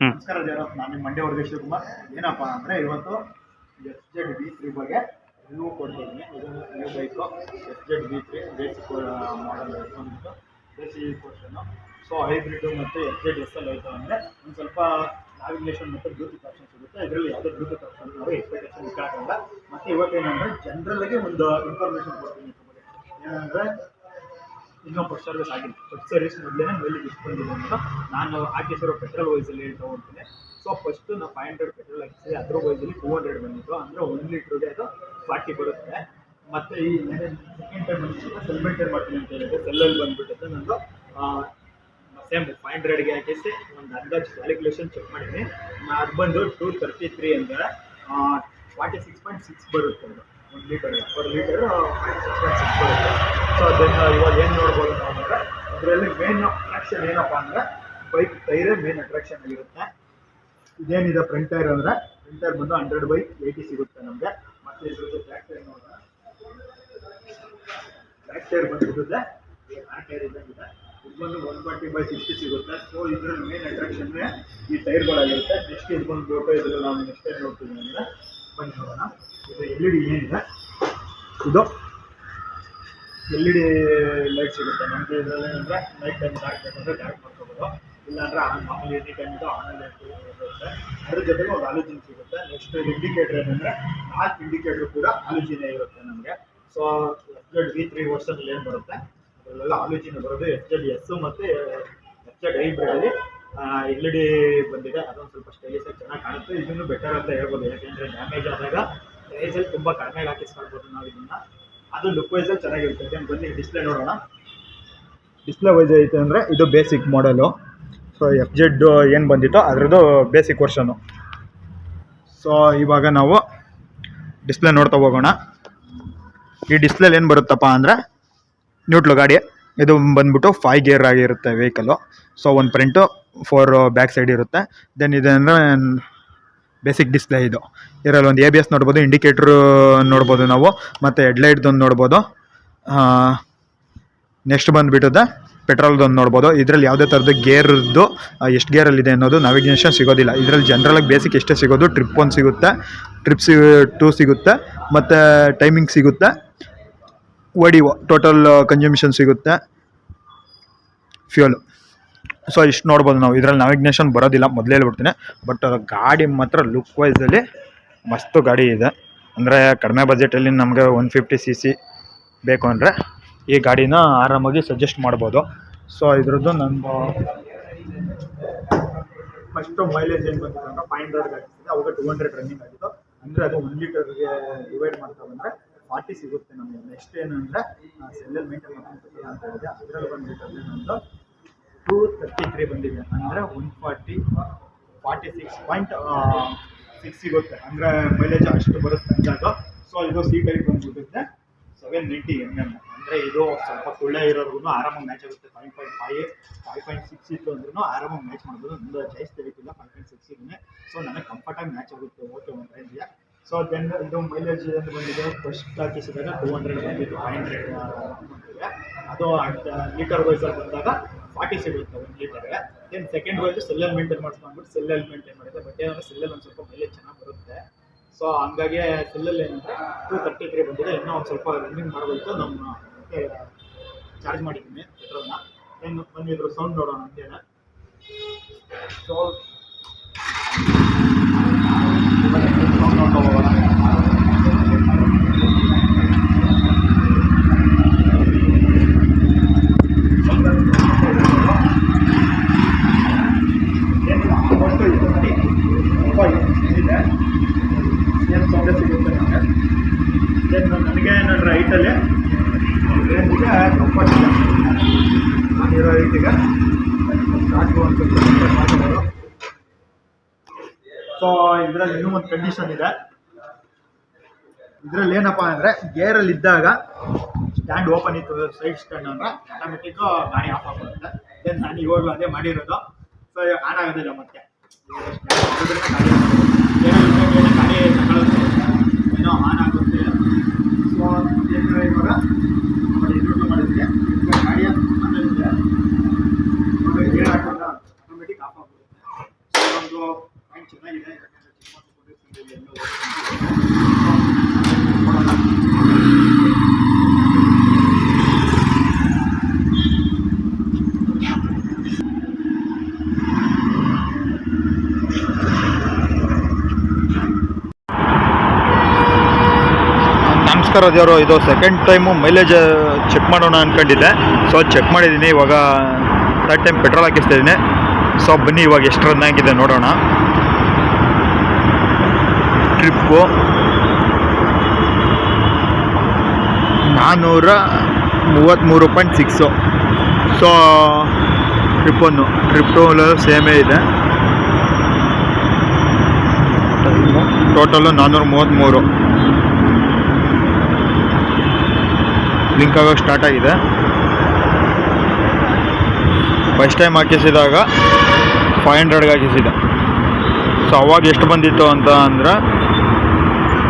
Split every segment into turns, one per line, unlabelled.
ನಮಸ್ಕಾರ ಜಯರಾಮ್, ನಾನು ನಿಮ್ಮ ಮಂಡ್ಯ ವರ್ಗ ಶಿವಕುಮಾರ್. ಏನಪ್ಪ ಅಂದರೆ ಇವತ್ತು FZ-V3 ಬಗ್ಗೆ ರಿವ್ಯೂ ಕೊಡ್ತಿದ್ದೀನಿ. ಇದು ನ್ಯೂ ಬೈಕು FZ-V3 ಬೇಸಿಕ್ ಮಾಡಲ್ ಬಂದ್ಬಿಟ್ಟು ಬೇಸಿಕ್ ವರ್ಷನು. ಸೊ ಹೈಬ್ರಿಡು ಮತ್ತು FZ-SL ಆಯಿತು ಅಂದರೆ ಒಂದು ಸ್ವಲ್ಪ ನ್ಯಾವಿಗೇಷನ್ ಮತ್ತು ಬ್ಲೂಟೂತ್ ಆಪ್ಷನ್ ಸಿಗುತ್ತೆ. ಇದರಲ್ಲಿ ಯಾವುದೇ ಬ್ಲೂಟೂತ್ ಆಪ್ಷನ್ ನಾವು ಎಕ್ಸ್ಪೆಕ್ಟೇಷನ್ ಇಕ್ಕಾಗಲ್ಲ. ಮತ್ತು ಇವತ್ತೇನೆಂದರೆ ಜನರಲ್ಲಾಗಿ ಒಂದು ಇನ್ಫಾರ್ಮೇಷನ್ ಕೊಡ್ತೀನಿ. ಏನಂದರೆ ಇನ್ನೂ ಫಸ್ಟ್ ಸರ್ವಿಸ್ ಆಗಿಲ್ಲ. ಫಸ್ಟ್ ಸರ್ವಿಸ್ ಮೊದಲೇ ಮೇಲಿಗೆ ಇಷ್ಟು ಬಂದಿದೆ ಅಂತ ನಾನು ಹಾಕಿಸಿರೋ ಪೆಟ್ರೋಲ್ ವೈಸಲ್ಲಿ ಹೇಳ್ತಾ ಹೋಗ್ತೀನಿ. ಸೊ ಫಸ್ಟು ನಾವು 500 ಪೆಟ್ರೋಲ್ ಹಾಕಿಸಿ ಅದ್ರ ವೈಸಲ್ಲಿ 200 ಬಂದಿತ್ತು. ಅಂದರೆ 1 ಲೀಟ್ರಿಗೆ ಅದು 40 ಬರುತ್ತೆ. ಮತ್ತು ಈ ಸೆಕೆಂಡ್ ಟೈಮ್ ಬಂದಿದ್ದು ಸೆಲ್ ಮೇಂಟೈನ್ ಮಾಡ್ತೀನಿ ಅಂತ ಹೇಳಿದೆ. ಸೆಲ್ಲಲ್ಲಿ ಬಂದುಬಿಟ್ಟಿದೆ ನಂದು ಸೇಮ್ 500ಗೆ ಹಾಕಿಸಿ ಒಂದು ಅಂದಾಜು ಕ್ಯಾಲ್ಕುಲೇಷನ್ ಚೆಕ್ ಮಾಡಿದ್ದೀನಿ. ಅದು ಬಂದು 233 ಅಂದರೆ 46.6 ಬರುತ್ತೆ. ಅದು 1 ಲೀಟರ್ ಪರ್ ಲೀಟರು 46.6 ಬರುತ್ತೆ. ಸೊ ಅದನ್ನು ಇವಾಗ ಏನು ನೋಡ್ಬೋದು ನಾವು ಅಂದರೆ ಅದರಲ್ಲಿ ಮೇನ್ ಅಟ್ರಾಕ್ಷನ್ ಏನಪ್ಪ ಅಂದರೆ ಬೈಕ್ ಟೈರೇ ಮೇನ್ ಅಟ್ರಾಕ್ಷನ್ ಆಗಿರುತ್ತೆ. ಇದೇನಿದೆ ಫ್ರಂಟ್ ಟೈರ್ ಅಂದರೆ ಫ್ರಂಟ್ ಟೈರ್ ಬಂದು 100/80 ಸಿಗುತ್ತೆ ನಮಗೆ. ಮತ್ತು ಇದ್ರ ಬ್ಯಾಕ್ ಟೈರ್ ನೋಡೋಣ. ಬ್ಯಾಕ್ ಟೈರ್ ಬಂದಿರುತ್ತೆ ಆ ಟೈರ್ ಇದ್ದಂಗಿದೆ. ಇದು ಬಂದು 140/60 ಸಿಗುತ್ತೆ. ಸೊ ಇದರಲ್ಲಿ ಮೇನ್ ಅಟ್ರಾಕ್ಷನ್ನೇ ಈ ಟೈರ್ಗಳಾಗಿರುತ್ತೆ. ನೆಕ್ಸ್ಟ್ ಇದು ಬಂದುಬಿಟ್ಟು ಇದರಲ್ಲಿ ನಾವು ನೆಕ್ಸ್ಟ್ ಟೈರ್ ನೋಡ್ತೀವಿ ಅಂದರೆ ಬಂದು ನೋಡೋಣ. ಇದು LED ಏನಿದೆ, ಇದು LED ಲೈಟ್ ಸಿಗುತ್ತೆ ನಮಗೆ. ಇದರಲ್ಲಿ ಏನಂದರೆ ನೈಟ್ ಟೈಮ್ ಡಾರ್ಕ್ ಬೇಕಂದರೆ ಡಾರ್ಕ್ ಮಾಡ್ಕೋಬೋದು, ಇಲ್ಲಾಂದರೆ ಮಾಮೂಲಿ ಎನಿ ಟೈಮ್ ಇದು ಆನಲ್ಲಿ ಇರುತ್ತೆ. ಅದ್ರ ಜೊತೆಗೆ ಒಂದು ಆಲೋಜಿನ್ ಸಿಗುತ್ತೆ. ನೆಕ್ಸ್ಟ್ ಇಂಡಿಕೇಟರ್ ಏನಂದರೆ 4 ಇಂಡಿಕೇಟರ್ ಕೂಡ ಆಲೋಜಿನೇ ಇರುತ್ತೆ ನಮಗೆ. ಸೊ FZ-V3 ವರ್ಷದಲ್ಲಿ ಏನು ಬರುತ್ತೆ ಅದರಲ್ಲೆಲ್ಲ ಆಲೋಜಿನ ಬರೋದು. FZ-S ಮತ್ತು FZ ಹೈಬ್ರಿಡಲ್ಲಿ LED ಬಂದಿದೆ. ಅದೊಂದು ಸ್ವಲ್ಪ ಸ್ಟೈಲಿಶ್ ಆಗಿ ಚೆನ್ನಾಗಿ ಕಾಣುತ್ತೆ. ಇದನ್ನು ಬೆಟರ್ ಅಂತ ಹೇಳ್ಬೋದು. ಯಾಕೆಂದರೆ ಡ್ಯಾಮೇಜ್ ಆದಾಗ ಪ್ರೈಸಲ್ಲಿ ತುಂಬ ಕಡಿಮೆಗೆ ಹಾಕಿಸ್ಕೊಳ್ಬೋದು ನಾವು ಇದನ್ನು. ಅದು ಲುಕ್ ವೈಸಲ್ಲಿ ಚೆನ್ನಾಗಿರುತ್ತೆ. ಬನ್ನಿ ಡಿಸ್ಪ್ಲೇ ನೋಡೋಣ. ಡಿಸ್ಪ್ಲೇ ವೈಸ್ ಐತೆ ಅಂದರೆ ಇದು ಬೇಸಿಕ್ ಮಾಡಲು. ಸೊ FZ ಏನು ಬಂದಿತ್ತೋ ಅದರದ್ದು ಬೇಸಿಕ್ ವರ್ಷನು. ಸೊ ಇವಾಗ ನಾವು ಡಿಸ್ಪ್ಲೇ ನೋಡ್ತಾ ಹೋಗೋಣ. ಈ ಡಿಸ್ಪ್ಲೇಲಿ ಏನು ಬರುತ್ತಪ್ಪ ಅಂದರೆ ನ್ಯೂಟ್ಲು ಗಾಡಿ. ಇದು ಬಂದ್ಬಿಟ್ಟು 5 ಗೇರ್ ಆಗಿರುತ್ತೆ ವೆಹಿಕಲ್ಲು. ಸೊ ಒಂದು ಫ್ರಂಟು 4 ಬ್ಯಾಕ್ ಸೈಡ್ ಇರುತ್ತೆ. ದೆನ್ ಇದಂದರೆ ಬೇಸಿಕ್ ಡಿಸ್ಪ್ಲೇ. ಇದು ಇದರಲ್ಲಿ ಒಂದು ABS ನೋಡ್ಬೋದು, ಇಂಡಿಕೇಟ್ರು ನೋಡ್ಬೋದು ನಾವು, ಮತ್ತು ಹೆಡ್ಲೈಟ್ದೊಂದು ನೋಡ್ಬೋದು. ನೆಕ್ಸ್ಟ್ ಬಂದುಬಿಟ್ಟದೆ ಪೆಟ್ರೋಲ್ದೊಂದು ನೋಡ್ಬೋದು. ಇದರಲ್ಲಿ ಯಾವುದೇ ಥರದ್ದು ಗೇರ್ದು ಎಷ್ಟು ಗೇರಲ್ಲಿದೆ ಅನ್ನೋದು ನಾವಿಗೇಷನ್ ಸಿಗೋದಿಲ್ಲ. ಇದರಲ್ಲಿ ಜನರಲಾಗಿ ಬೇಸಿಕ್ ಎಷ್ಟೇ ಸಿಗೋದು, ಟ್ರಿಪ್ 1 ಸಿಗುತ್ತೆ, ಟ್ರಿಪ್ಸ್ 2 ಸಿಗುತ್ತೆ, ಮತ್ತು ಟೈಮಿಂಗ್ ಸಿಗುತ್ತೆ, ODO ಟೋಟಲ್ ಕನ್ಸ್ಯೂಮಿಷನ್ ಸಿಗುತ್ತೆ, ಫ್ಯೂಯಲ್. ಸೊ ಇಷ್ಟು ನೋಡ್ಬೋದು ನಾವು. ಇದರಲ್ಲಿ ನಾವಿಗೇಷನ್ ಬರೋದಿಲ್ಲ, ಮೊದಲೇ ಹೇಳ್ಬಿಡ್ತೀನಿ. ಬಟ್ ಗಾಡಿ ಮಾತ್ರ ಲುಕ್ ವೈಸಲ್ಲಿ ಮಸ್ತು ಗಾಡಿ ಇದೆ. ಅಂದರೆ ಕಡಿಮೆ ಬಜೆಟಲ್ಲಿ ನಮಗೆ 150cc ಬೇಕು ಅಂದರೆ ಈ ಗಾಡಿನ ಆರಾಮಾಗಿ ಸಜೆಸ್ಟ್ ಮಾಡ್ಬೋದು. ಸೊ ಇದ್ರದ್ದು ನಂದು ಫಸ್ಟು ಮೈಲೇಜ್ ಏನು ಬಂದಿದೆ ಅಂದರೆ 500 ಆಗಿತ್ತು. ಅವಾಗ 200 ರನ್ನಿಂಗ್ ಆಗಿತ್ತು. ಅಂದರೆ ಅದು 1 ಲೀಟರ್ಗೆ ಡಿವೈಡ್ ಮಾಡ್ತಾ ಬಂದರೆ 40 ಸಿಗುತ್ತೆ ನಮಗೆ. ನೆಕ್ಸ್ಟ್ ಏನಂದರೆ ಸೆಲ್ಲಲ್ಲಿ ಮೇಂಟೈನ್ ಮಾಡ್ಕೊಂಡು ಅಂತ ಹೇಳಿದೆ. ಅದರಲ್ಲಿ ಬಂದುಬಿಟ್ಟಲ್ಲಿ ನಂದು 233 ಬಂದಿದೆ. ಅಂದರೆ 46.6 ಸಿಗುತ್ತೆ. ಅಂದರೆ ಮೈಲೇಜ್ ಅಷ್ಟು ಬರುತ್ತೆ ಅಂದಾಗ. ಸೊ ಇದು ಸೀಟ್ ಹೈಟ್ ಬಂದುಬಿಟ್ಟಿದೆ 790 mm. ಅಂದರೆ ಇದು ಸ್ವಲ್ಪ ಕುಳ್ಳೆ ಇರೋರ್ಗು ಆರಾಮಾಗಿ ಮ್ಯಾಚ್ ಆಗುತ್ತೆ. 5.5 5.6 ಇತ್ತು ಅಂದ್ರೂ ಆರಾಮಾಗಿ ಮ್ಯಾಚ್ ಮಾಡ್ಬೋದು. ಒಂದು ಜಾಸ್ತಿ ತೆಗಿತಿಲ್ಲ 5.6 ಇದೆ. ಸೊ ನನಗೆ ಕಂಫರ್ಟಾಗಿ ಮ್ಯಾಚ್ ಆಗುತ್ತೆ. ಓಕೆ ಒಂದು ರೇಂಜಿಗೆ. ಸೊ ದೆನ್ ಇದು ಮೈಲೇಜ್ ಏನು ಬಂದಿದೆ, ಫಸ್ಟ್ ಹಾಕಿಸಿದಾಗ 200 ಬಂದಿತ್ತು, 500 ಬಂದಿದೆ. ಅದು ಲೀಟರ್ ವೈಸಲ್ಲಿ ಬಂದಾಗ 40 ಸಿಗುತ್ತೆ 1 ಲೀಟರ್ಗೆ. ದೆನ್ ಸೆಕೆಂಡ್ ವೈಸು ಸೆಲ್ಲಲ್ಲಿ ಮೇಂಟೈನ್ ಮಾಡಿಸ್ಕೊಂಡ್ಬಿಟ್ಟು ಸೆಲ್ಲಲ್ಲಿ ಮೇಂಟೈನ್ ಮಾಡಿದೆ. ಬಟ್ ಏನಂದರೆ ಸೆಲ್ಲಲ್ಲಿ ಒಂದು ಸ್ವಲ್ಪ ಮೈಲೇಜ್ ಚೆನ್ನಾಗಿ ಬರುತ್ತೆ. ಸೊ ಹಂಗಾಗಿ ಸೆಲ್ಲಲ್ಲಿ ಏನಂದರೆ 233 ಬಂದಿದೆ. ಇನ್ನೂ ಒಂದು ಸ್ವಲ್ಪ ರನ್ನಿಂಗ್ ಮಾಡಬೇಕು. ನಮ್ಮ ಚಾರ್ಜ್ ಮಾಡಿದ್ದೀನಿ ಪೆಟ್ರೋಲ್ನ. ಏನು ಬಂದಿದ್ರು ಸೌಂಡ್ ನೋಡೋಣ ಅಂತೇನೆ. ಸೊ ಸೌಂಡ್ ನೋಡ್ತಾ ಹೋಗೋಣ. ಇದೆ ಏನು ಸೌಂಡೇ ಸಿಗುತ್ತೆ ನನಗೆ. ನನಗೆ ನನ್ನ ರೈಟಲ್ಲಿ ರೇಂಜಿಗೆ ಕಂಫರ್ಟಿದೆ. ನಾನಿರೋ ರೈಟಿಗೆ ಸಾಕು ಅಂತ ಮಾಡ್ಬೋದು. ಸೊ ಇದರಲ್ಲಿ ಇನ್ನೂ ಒಂದು ಕಂಡೀಷನ್ ಇದೆ. ಇದರಲ್ಲಿ ಏನಪ್ಪ ಅಂದರೆ ಗೇರಲ್ಲಿದ್ದಾಗ ಸ್ಟ್ಯಾಂಡ್ ಓಪನ್ ಇತ್ತು, ಸೈಡ್ ಸ್ಟ್ಯಾಂಡ್ ಅಂದರೆ ಆಟೋಮೆಟಿಕ್ಕು ಗಾಡಿ ಆಫ್ ಆಗುತ್ತೆ. ದೆನ್ ನಾನು ಇವಾಗಲೂ ಅದೇ ಮಾಡಿರೋದು. ಸೊ ಆನ್ ಆಗೋದಿಲ್ಲ ಮತ್ತೆ ಗಾಡಿ ತಗೊಳುತ್ತೆ, ಏನೋ ಆನ್ ಆಗುತ್ತೆ. ಸೊ ಏನೋ ಇವಾಗ ಇದು ಮಾಡಿದ್ರೆ ಗಾಡಿಯ ಆಮೇಲೆ ಗೇರ್ ಹಾಕೊಂಡ ಆಟೋಮೆಟಿಕ್ ಆಫ್ ಆಗುತ್ತೆ. ಸೊ ಪಾಯಿಂಟ್ ಚೆನ್ನಾಗಿದೆ, ಯಾಕಂದರೆ ಚಿಕ್ಕಮಗಳೂರು ಎಲ್ಲ ನಮಸ್ಕಾರ ದೇವರು. ಇದು ಸೆಕೆಂಡ್ ಟೈಮು ಮೈಲೇಜ್ ಚೆಕ್ ಮಾಡೋಣ ಅಂದ್ಕೊಂಡಿದ್ದೆ. ಸೊ ಚೆಕ್ ಮಾಡಿದ್ದೀನಿ, ಇವಾಗ ಥರ್ಡ್ ಟೈಮ್ ಪೆಟ್ರೋಲ್ ಹಾಕಿಸ್ತಾ ಇದ್ದೀನಿ. ಸೊ ಬನ್ನಿ ಇವಾಗ ಎಷ್ಟು ರನ್ ಆಗಿದೆ ನೋಡೋಣ. ಟ್ರಿಪ್ಪು 433.6. ಸೊ ಟ್ರಿಪ್ 2 ಸೇಮೇ ಇದೆ. ಟೋಟಲು 433. ಲಿಂಕ್ ಆಗೋಕ್ಕೆ ಸ್ಟಾರ್ಟ್ ಆಗಿದೆ. ಫಸ್ಟ್ ಟೈಮ್ ಹಾಕಿಸಿದಾಗ 500ಗೆ ಹಾಕಿಸಿದೆ. ಸೊ ಅವಾಗ ಎಷ್ಟು ಬಂದಿತ್ತು ಅಂತ ಅಂದರೆ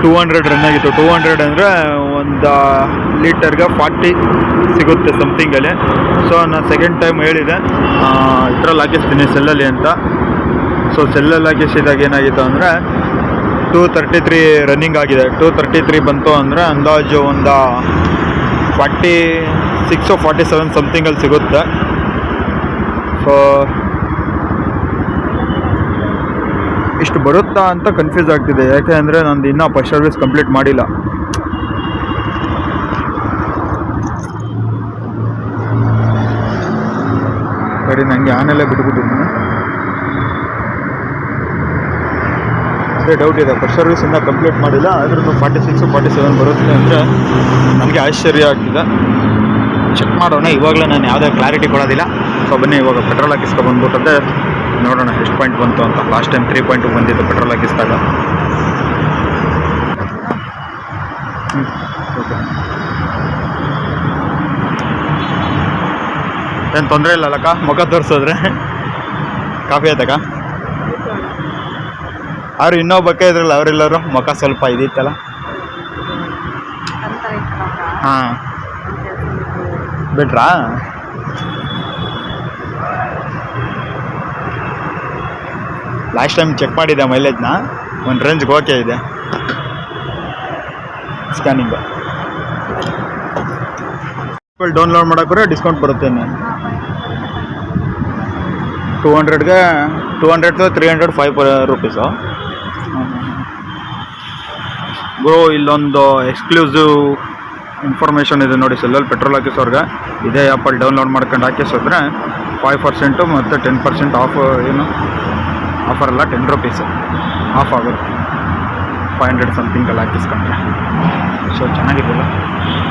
200 ರನ್ ಆಗಿತ್ತು. 200 ಅಂದರೆ ಒಂದು ಲೀಟರ್ಗೆ 40 ಸಿಗುತ್ತೆ ಸಮಥಿಂಗಲ್ಲಿ. ಸೊ ನಾನು ಸೆಕೆಂಡ್ ಟೈಮ್ ಹೇಳಿದೆ ಇದರಲ್ಲಿ ಹಾಕಿಸ್ತೀನಿ ಸೆಲ್ಲಲ್ಲಿ ಅಂತ. ಸೊ ಸೆಲ್ಲಲ್ಲಿ ಹಾಕಿಸಿದಾಗ ಏನಾಗಿತ್ತು ಅಂದರೆ 233 ರನ್ನಿಂಗ್ ಆಗಿದೆ. 233 ಬಂತು ಅಂದರೆ ಅಂದಾಜು ಒಂದು 46 47 ಸಮಥಿಂಗಲ್ಲಿ ಸಿಗುತ್ತೆ. ಸೊ ಇಷ್ಟು ಬರುತ್ತಾ ಅಂತ ಕನ್ಫ್ಯೂಸ್ ಆಗ್ತಿದೆ, ಯಾಕೆ ಅಂದರೆ ನಂದು ಇನ್ನೂ ಫಸ್ಟ್ ಸರ್ವಿಸ್ ಕಂಪ್ಲೀಟ್ ಮಾಡಿಲ್ಲ. ಸರಿ, ನನಗೆ ಆನೆಲ್ಲೇ ಬಿಟ್ಬಿಟ್ಟಿದ್ದೀನಿ. ಅದೇ ಡೌಟ್ ಇದೆ, ಫಸ್ಟ್ ಸರ್ವಿಸ್ ಇನ್ನೂ ಕಂಪ್ಲೀಟ್ ಮಾಡಿಲ್ಲ, ಆದ್ರೂ 46 47 ಬರುತ್ತೆ ಅಂದರೆ ನನಗೆ ಆಶ್ಚರ್ಯ ಆಗ್ತಿದೆ. ಚೆಕ್ ಮಾಡೋಣ. ಇವಾಗಲೇ ನಾನು ಯಾವುದೇ ಕ್ಲಾರಿಟಿ ಕೊಡೋದಿಲ್ಲ. ಸೊ ಬನ್ನಿ ಇವಾಗ ಪೆಟ್ರೋಲ್ ಹಾಕಿಸ್ಕೊಬಂದ್ಬಿಟ್ಟಂತೆ ನೋಡೋಣ ಎಷ್ಟು ಪಾಯಿಂಟ್ ಬಂತು ಅಂತ. ಲಾಸ್ಟ್ ಟೈಮ್ 3 ಪಾಯಿಂಟ್ ಬಂದಿತ್ತು ಪೆಟ್ರೋಲ್ ಹಾಕಿಸಿದಾಗ. ಓಕೆ, ಏನು ತೊಂದರೆ ಇಲ್ಲಲ್ಲಕ್ಕ ಮುಖ ತೋರಿಸಿದ್ರೆ? ಕಾಫಿ ಆಯ್ತಕ್ಕ? ಅವ್ರು ಇನ್ನೊಬ್ಬಕ್ಕ ಇದ್ರಲ್ಲ, ಅವರೆಲ್ಲರೂ ಮುಖ ಸ್ವಲ್ಪ ಇದಿತ್ತಲ್ಲ. ಹಾಂ, ಬಿಟ್ರಾ? ಲಾಸ್ಟ್ ಟೈಮ್ ಚೆಕ್ ಮಾಡಿದ್ದೆ ಮೈಲೇಜ್ನ, ಒಂದು ರೇಂಜ್ಗೆ ಓಕೆ ಇದೆ. ಸ್ಕ್ಯಾನಿಂಗು ಡೌನ್ಲೋಡ್ ಮಾಡೋಕ್ರೆ ಡಿಸ್ಕೌಂಟ್ ಬರುತ್ತೆ. 200ಗೆ 200 to 300 5 ರೂಪೀಸು. ಬ್ರೋ ಇಲ್ಲೊಂದು ಎಕ್ಸ್ಕ್ಲೂಸಿವ್ ಇನ್ಫಾರ್ಮೇಷನ್ ಇದೆ ನೋಡಿ, ಸೆಲ್ಲಲ್ಲಿ ಪೆಟ್ರೋಲ್ ಹಾಕಿಸೋರ್ಗೆ ಇದೇ ಆ್ಯಪಲ್ಲಿ ಡೌನ್ಲೋಡ್ ಮಾಡ್ಕೊಂಡು ಹಾಕಿಸಿದ್ರೆ 5% ಮತ್ತು 10% ಆಫ್. ಏನು ಆಫರ್ ಅಲ್ಲ, 10 ರೂಪೀಸು ಆಫ್ ಆಗುತ್ತೆ 500 ಸಮಥಿಂಗಲ್ಲಿ ಹಾಕಿಸ್ಕೊಂಡ್ರೆ. ಸೊ ಚೆನ್ನಾಗಿದ್ದಿಲ್ಲ,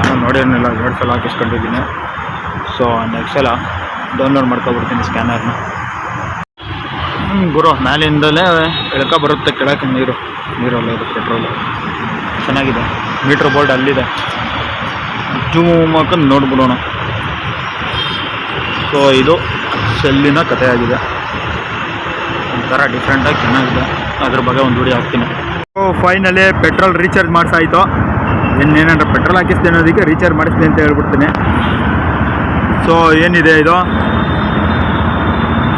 ನಾನು ನೋಡಿರಲಿಲ್ಲ, 2 ಸಲ ಹಾಕಿಸ್ಕೊಂಡಿದ್ದೀನಿ. ಸೊ ನೆಕ್ಸ್ಟ್ ಸಲ ಡೌನ್ಲೋಡ್ ಮಾಡ್ಕೊಬಿಡ್ತೀನಿ ಸ್ಕ್ಯಾನರ್ನ. ಗುರು ಮೇಲಿಂದಲೇ ಎಳ್ಕ ಬರುತ್ತೆ ಕೆಳಕ್ಕೆ ನೀರಲ್ಲ, ಇದು ಪೆಟ್ರೋಲು ಚೆನ್ನಾಗಿದೆ. ಮೀಟ್ರ್ ಬೋರ್ಡ್ ಅಲ್ಲಿದೆ, ಜೂಮ್ ಹಾಕೊಂಡು ನೋಡ್ಬಿಡೋಣ. ಸೊ ಇದು ಸೆಲ್ಲಿನ ಕಥೆ ಆಗಿದೆ, ಒಂಥರ ಡಿಫ್ರೆಂಟಾಗಿ ಚೆನ್ನಾಗಿದೆ. ಅದ್ರ ಬಗ್ಗೆ ಒಂದು ವಿಡಿಯೋ ಹಾಕ್ತೀನಿ. ಸೊ ಫೈನಲಿ ಪೆಟ್ರೋಲ್ ರೀಚಾರ್ಜ್ ಮಾಡಿಸಾಯಿತು. ಇನ್ನೇನಾದ್ರೂ ಪೆಟ್ರೋಲ್ ಹಾಕಿಸ್ತೀನಿ ಅನ್ನೋದಕ್ಕೆ ರೀಚಾರ್ಜ್ ಮಾಡಿಸ್ತೀನಿ ಅಂತ ಹೇಳ್ಬಿಡ್ತೀನಿ. ಸೊ ಏನಿದೆ ಇದು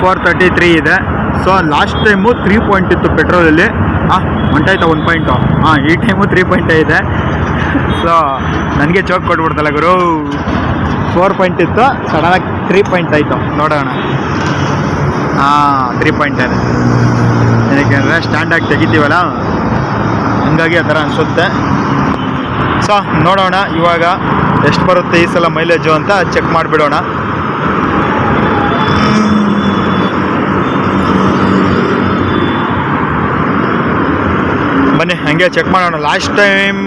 433 ಇದೆ. ಸೊ ಲಾಸ್ಟ್ ಟೈಮು 3 ಪಾಯಿಂಟ್ ಇತ್ತು ಪೆಟ್ರೋಲಲ್ಲಿ. ಹೊಂಟಾಯ್ತಾ 1 ಪಾಯಿಂಟು? ಈ ಟೈಮು 3 ಪಾಯಿಂಟೇ ಇದೆ. ಸೊ ನನಗೆ ಚೌಕ್ ಕೊಟ್ಬಿಡ್ತಲ್ಲ ಗುರು. 4 ಪಾಯಿಂಟ್ ಇತ್ತು, ಸಡನ್ನಾಗಿ 3 ಪಾಯಿಂಟ್ ಆಯಿತು. ನೋಡೋಣ. 3 ಪಾಯಿಂಟ್ ಇದೆ. ಏನಕ್ಕೆ ಸ್ಟ್ಯಾಂಡಾಗಿ ತೆಗಿತೀವಲ್ಲ, ಹಂಗಾಗಿ ಆ ಥರ ಅನಿಸುತ್ತೆ. ಸೊ ನೋಡೋಣ ಇವಾಗ ಎಷ್ಟು ಬರುತ್ತೆ ಈ ಸಲ ಮೈಲೇಜು ಅಂತ ಚೆಕ್ ಮಾಡಿಬಿಡೋಣ. ಬನ್ನಿ ಹಂಗೆ ಚೆಕ್ ಮಾಡೋಣ. ಲಾಸ್ಟ್ ಟೈಮ್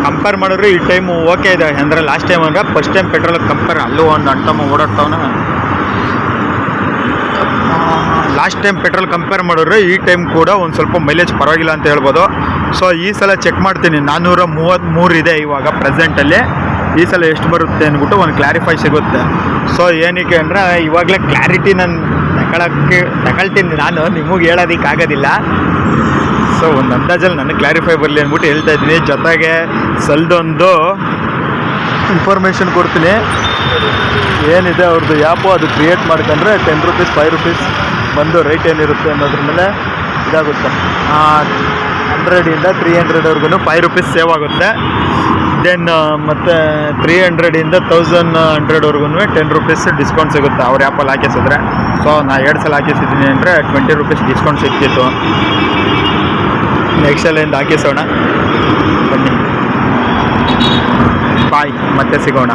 ಕಂಪೇರ್ ಮಾಡಿದ್ರೆ ಈ ಟೈಮು ಓಕೆ ಇದೆ. ಅಂದರೆ ಲಾಸ್ಟ್ ಟೈಮ್ ಅಂದರೆ ಫಸ್ಟ್ ಟೈಮ್ ಪೆಟ್ರೋಲ್ ಕಂಪೇರ್, ಅಲ್ಲೂ ಒಂದು ಅಣ್ತಮ್ಮ ಓಡಾಡ್ತಾವನ. ಲಾಸ್ಟ್ ಟೈಮ್ ಪೆಟ್ರೋಲ್ ಕಂಪೇರ್ ಮಾಡಿದ್ರೆ ಈ ಟೈಮ್ ಕೂಡ ಒಂದು ಸ್ವಲ್ಪ ಮೈಲೇಜ್ ಪರವಾಗಿಲ್ಲ ಅಂತ ಹೇಳ್ಬೋದು. ಸೊ ಈ ಸಲ ಚೆಕ್ ಮಾಡ್ತೀನಿ. 433 ಇದೆ ಇವಾಗ ಪ್ರೆಸೆಂಟಲ್ಲಿ. ಈ ಸಲ ಎಷ್ಟು ಬರುತ್ತೆ ಅಂದ್ಬಿಟ್ಟು ಒಂದು ಕ್ಲಾರಿಫೈ ಸಿಗುತ್ತೆ. ಸೊ ಏನಕ್ಕೆ ಅಂದರೆ ಇವಾಗಲೇ ಕ್ಲಾರಿಟಿ ನಾನು ತಗೊಳ್ತೀನಿ, ನಾನು ನಿಮಗೆ ಹೇಳೋದಕ್ಕಾಗೋದಿಲ್ಲ. ಸೊ ಒಂದು ಅಂದಾಜಲ್ಲಿ ನನಗೆ ಕ್ಲಾರಿಫೈ ಬರಲಿ ಅಂದ್ಬಿಟ್ಟು ಹೇಳ್ತಾ ಇದ್ದೀನಿ. ಜೊತೆಗೆ ಸಲ್ದೊಂದು ಇನ್ಫಾರ್ಮೇಷನ್ ಕೊಡ್ತೀನಿ. ಏನಿದೆ ಅವ್ರದ್ದು ಆ್ಯಪು, ಅದು ಕ್ರಿಯೇಟ್ ಮಾಡ್ಕೊಂಡ್ರೆ 10 ರೂಪೀಸ್ 5 ರೂಪೀಸ್
ಬಂದು ರೇಟ್ ಏನಿರುತ್ತೆ ಅನ್ನೋದ್ರ ಮೇಲೆ ಇದಾಗುತ್ತೆ. 100ಇಂದ 300ವರೆಗೂ 5 ರುಪೀಸ್ ಸೇವ್ ಆಗುತ್ತೆ. ದೆನ್ ಮತ್ತು 300ಇಂದ 1100ವರೆಗೂ 10 ರುಪೀಸ್ ಡಿಸ್ಕೌಂಟ್ ಸಿಗುತ್ತೆ ಅವ್ರ ಆ್ಯಪಲ್ಲಿ ಹಾಕಿಸಿದ್ರೆ. ಸೊ ನಾ 2 ಸಲ ಹಾಕಿಸಿದ್ದೀನಿ ಅಂದರೆ 20 ರುಪೀಸ್ ಡಿಸ್ಕೌಂಟ್ ಸಿಕ್ಕಿತ್ತು. ನೆಕ್ಸ್ಟ್ ಸಲಿಂದ ಹಾಕಿಸೋಣ ಬನ್ನಿ. ಬಾಯ್, ಮತ್ತೆ ಸಿಗೋಣ.